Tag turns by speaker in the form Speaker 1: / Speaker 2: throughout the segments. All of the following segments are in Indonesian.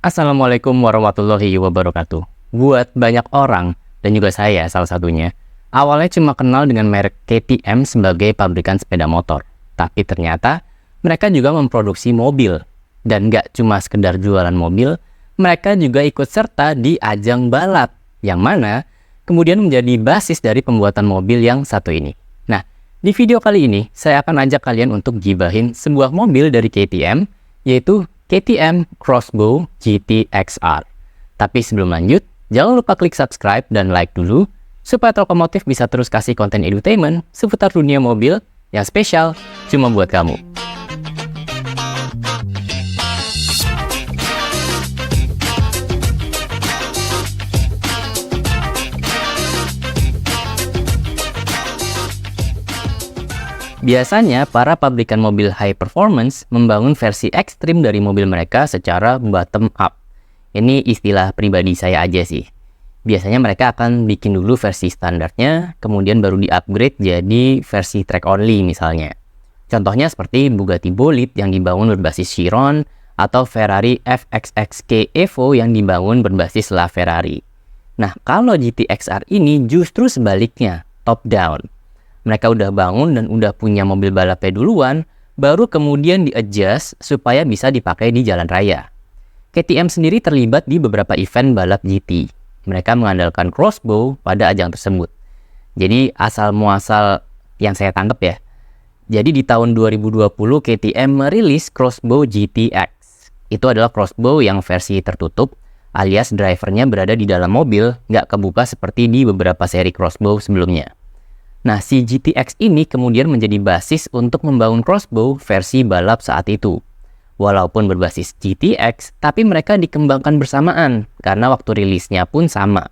Speaker 1: Assalamualaikum warahmatullahi wabarakatuh. Buat banyak orang, dan juga saya salah satunya, awalnya cuma kenal dengan merek KTM sebagai pabrikan sepeda motor. Tapi ternyata mereka juga memproduksi mobil. Dan nggak cuma sekedar jualan mobil, mereka juga ikut serta di ajang balap, yang mana kemudian menjadi basis dari pembuatan mobil yang satu ini. Nah, di video kali ini, saya akan ajak kalian untuk gibahin sebuah mobil dari KTM, yaitu KTM Crossbow GT XR. Tapi sebelum lanjut, jangan lupa klik subscribe dan like dulu, supaya Tokomotif bisa terus kasih konten edutainment seputar dunia mobil yang spesial cuma buat kamu. Biasanya, para pabrikan mobil high performance membangun versi ekstrim dari mobil mereka secara bottom up. Ini istilah pribadi saya aja sih. Biasanya mereka akan bikin dulu versi standarnya, kemudian baru di-upgrade jadi versi track only misalnya. Contohnya seperti Bugatti Bolide yang dibangun berbasis Chiron, atau Ferrari FXXK Evo yang dibangun berbasis LaFerrari. Nah, kalau GT-XR ini justru sebaliknya, top down. Mereka udah bangun dan udah punya mobil balapnya duluan, baru kemudian di-adjust supaya bisa dipakai di jalan raya. KTM sendiri terlibat di beberapa event balap GT. Mereka mengandalkan Crossbow pada ajang tersebut. Jadi asal muasal yang saya tangkap ya. Jadi di tahun 2020 KTM merilis Crossbow GTX. Itu adalah Crossbow yang versi tertutup, alias drivernya berada di dalam mobil, nggak kebuka seperti di beberapa seri Crossbow sebelumnya. Nah, si GTX ini kemudian menjadi basis untuk membangun Crossbow versi balap saat itu. Walaupun berbasis GTX, tapi mereka dikembangkan bersamaan, karena waktu rilisnya pun sama.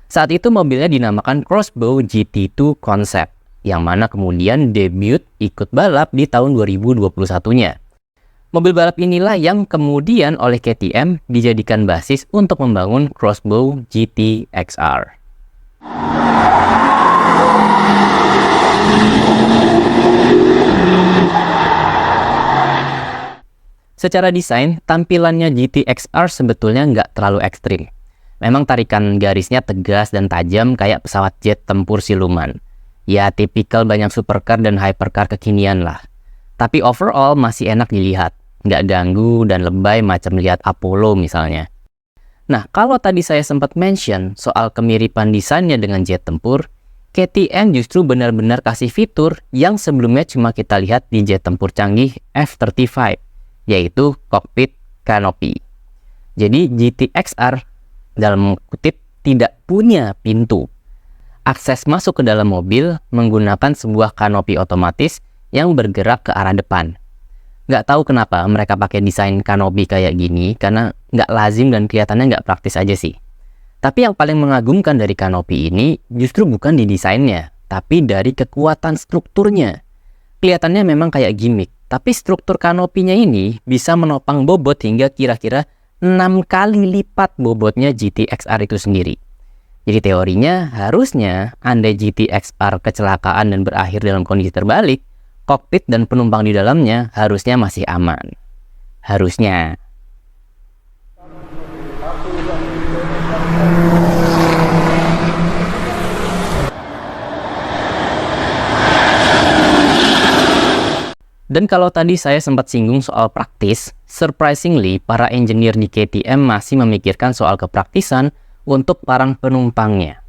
Speaker 1: Saat itu mobilnya dinamakan Crossbow GT2 Concept, yang mana kemudian debut ikut balap di tahun 2021-nya. Mobil balap inilah yang kemudian oleh KTM dijadikan basis untuk membangun Crossbow GT XR. Secara desain, tampilannya GT XR sebetulnya nggak terlalu ekstrim. Memang tarikan garisnya tegas dan tajam kayak pesawat jet tempur siluman. Ya, tipikal banyak supercar dan hypercar kekinian lah. Tapi overall masih enak dilihat. Nggak ganggu dan lebay macam lihat Apollo misalnya. Nah, kalau tadi saya sempat mention soal kemiripan desainnya dengan jet tempur, KTM justru benar-benar kasih fitur yang sebelumnya cuma kita lihat di jet tempur canggih F-35. Yaitu cockpit canopy. Jadi GT-XR dalam kutip tidak punya pintu. Akses masuk ke dalam mobil menggunakan sebuah kanopi otomatis yang bergerak ke arah depan. Nggak tahu kenapa mereka pakai desain kanopi kayak gini, karena nggak lazim dan kelihatannya nggak praktis aja sih. Tapi yang paling mengagumkan dari kanopi ini justru bukan di desainnya, tapi dari kekuatan strukturnya. Kelihatannya memang kayak gimmick. Tapi struktur kanopinya ini bisa menopang bobot hingga kira-kira 6 kali lipat bobotnya GT-XR itu sendiri. Jadi teorinya harusnya andai GT-XR kecelakaan dan berakhir dalam kondisi terbalik, kokpit dan penumpang di dalamnya harusnya masih aman. Harusnya. Dan kalau tadi saya sempat singgung soal praktis, surprisingly para engineer di KTM masih memikirkan soal kepraktisan untuk para penumpangnya.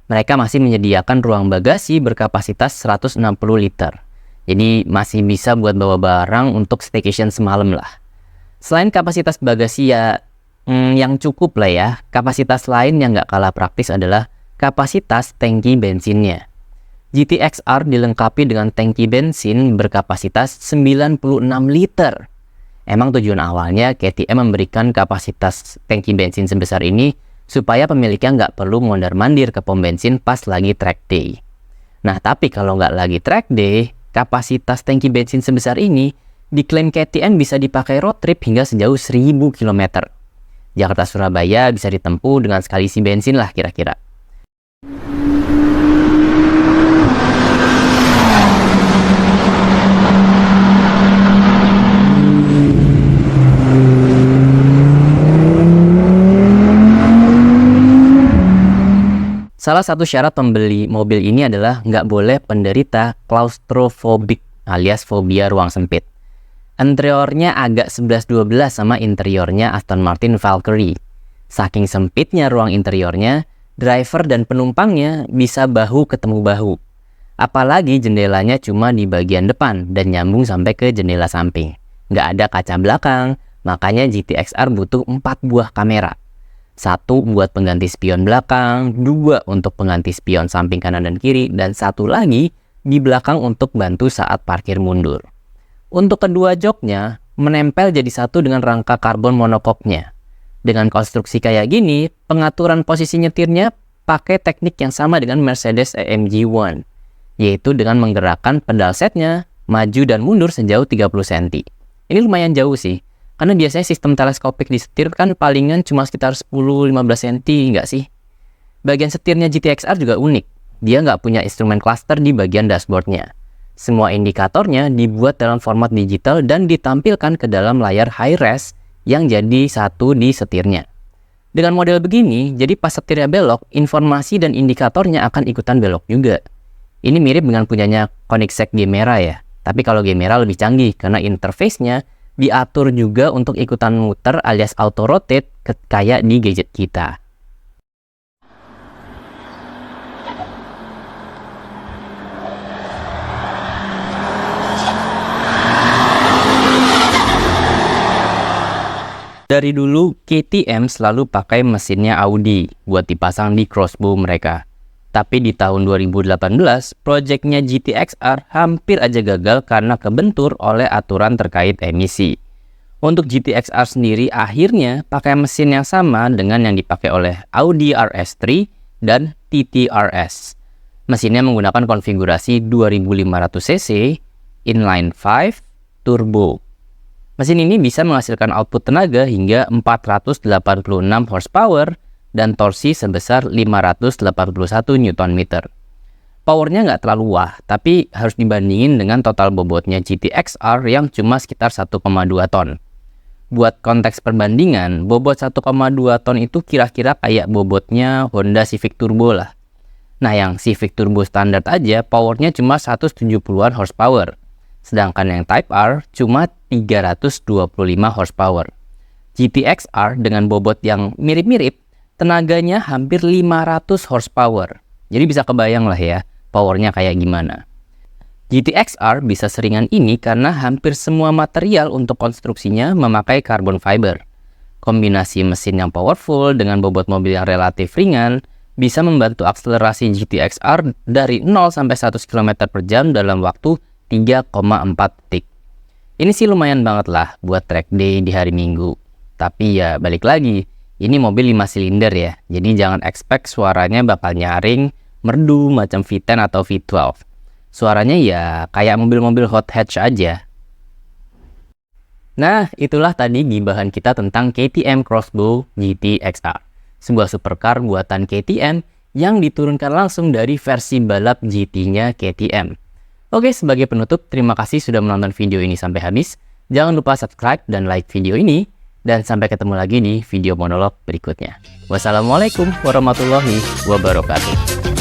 Speaker 1: Mereka masih menyediakan ruang bagasi berkapasitas 160 liter. Jadi masih bisa buat bawa barang untuk staycation semalam lah. Selain kapasitas bagasi yang cukup lah ya, kapasitas lain yang nggak kalah praktis adalah kapasitas tangki bensinnya. GT-XR dilengkapi dengan tangki bensin berkapasitas 96 liter. Emang tujuan awalnya KTM memberikan kapasitas tangki bensin sebesar ini supaya pemiliknya nggak perlu mondar-mandir ke pom bensin pas lagi track day. Nah, tapi kalau nggak lagi track day, kapasitas tangki bensin sebesar ini diklaim KTM bisa dipakai road trip hingga sejauh 1000 km. Jakarta-Surabaya bisa ditempuh dengan sekali isi bensin lah kira-kira. Salah satu syarat pembeli mobil ini adalah nggak boleh penderita claustrophobic alias fobia ruang sempit. Interiornya agak 11-12 sama interiornya Aston Martin Valkyrie. Saking sempitnya ruang interiornya, driver dan penumpangnya bisa bahu ketemu bahu. Apalagi jendelanya cuma di bagian depan dan nyambung sampai ke jendela samping. Nggak ada kaca belakang, makanya GT-XR butuh 4 buah kamera. 1 buat pengganti spion belakang, 2 untuk pengganti spion samping kanan dan kiri, dan 1 lagi di belakang untuk bantu saat parkir mundur. Untuk kedua joknya, menempel jadi satu dengan rangka karbon monokoknya. Dengan konstruksi kayak gini, pengaturan posisi nyetirnya pakai teknik yang sama dengan Mercedes AMG One, yaitu dengan menggerakkan pedal setnya maju dan mundur sejauh 30 cm. Ini lumayan jauh sih, karena biasanya sistem teleskopik di setir kan palingan cuma sekitar 10-15 cm nggak sih? Bagian setirnya GT-XR juga unik. Dia nggak punya instrumen cluster di bagian dashboardnya. Semua indikatornya dibuat dalam format digital dan ditampilkan ke dalam layar high-res yang jadi satu di setirnya. Dengan model begini, jadi pas setirnya belok, informasi dan indikatornya akan ikutan belok juga. Ini mirip dengan punyanya Koenigsegg Gemera ya. Tapi kalau Gemera lebih canggih karena interface-nya diatur juga untuk ikutan muter alias auto rotate kayak di gadget kita. Dari dulu KTM selalu pakai mesinnya Audi buat dipasang di crossbow mereka. Tapi di tahun 2018, proyeknya GT-XR hampir aja gagal karena kebentur oleh aturan terkait emisi. Untuk GT-XR sendiri akhirnya pakai mesin yang sama dengan yang dipakai oleh Audi RS3 dan TT RS. Mesinnya menggunakan konfigurasi 2500cc, inline 5, turbo. Mesin ini bisa menghasilkan output tenaga hingga 486 horsepower dan torsi sebesar 581 Nm. Powernya nggak terlalu wah, tapi harus dibandingin dengan total bobotnya GT-XR yang cuma sekitar 1,2 ton. Buat konteks perbandingan, bobot 1,2 ton itu kira-kira kayak bobotnya Honda Civic Turbo lah. Nah, yang Civic Turbo standar aja powernya cuma 170-an horsepower. Sedangkan yang Type R cuma 325 horsepower. GT-XR dengan bobot yang mirip-mirip, tenaganya hampir 500 horsepower. Jadi bisa kebayang lah ya, powernya kayak gimana. GT-XR bisa seringan ini karena hampir semua material untuk konstruksinya memakai carbon fiber. Kombinasi mesin yang powerful dengan bobot mobil yang relatif ringan bisa membantu akselerasi GT-XR dari 0 sampai 100 km per jam dalam waktu 3,4 detik. Ini sih lumayan banget lah buat track day di hari Minggu. Tapi ya balik lagi, ini mobil 5 silinder ya, jadi jangan expect suaranya bakal nyaring, merdu macam V10 atau V12. Suaranya ya kayak mobil-mobil hot hatch aja. Nah, itulah tadi gibahan kita tentang KTM Crossbow GT-XR. Sebuah supercar buatan KTM yang diturunkan langsung dari versi balap GT-nya KTM. Oke, sebagai penutup, terima kasih sudah menonton video ini sampai habis. Jangan lupa subscribe dan like video ini. Dan sampai ketemu lagi di video monolog berikutnya. Wassalamualaikum warahmatullahi wabarakatuh.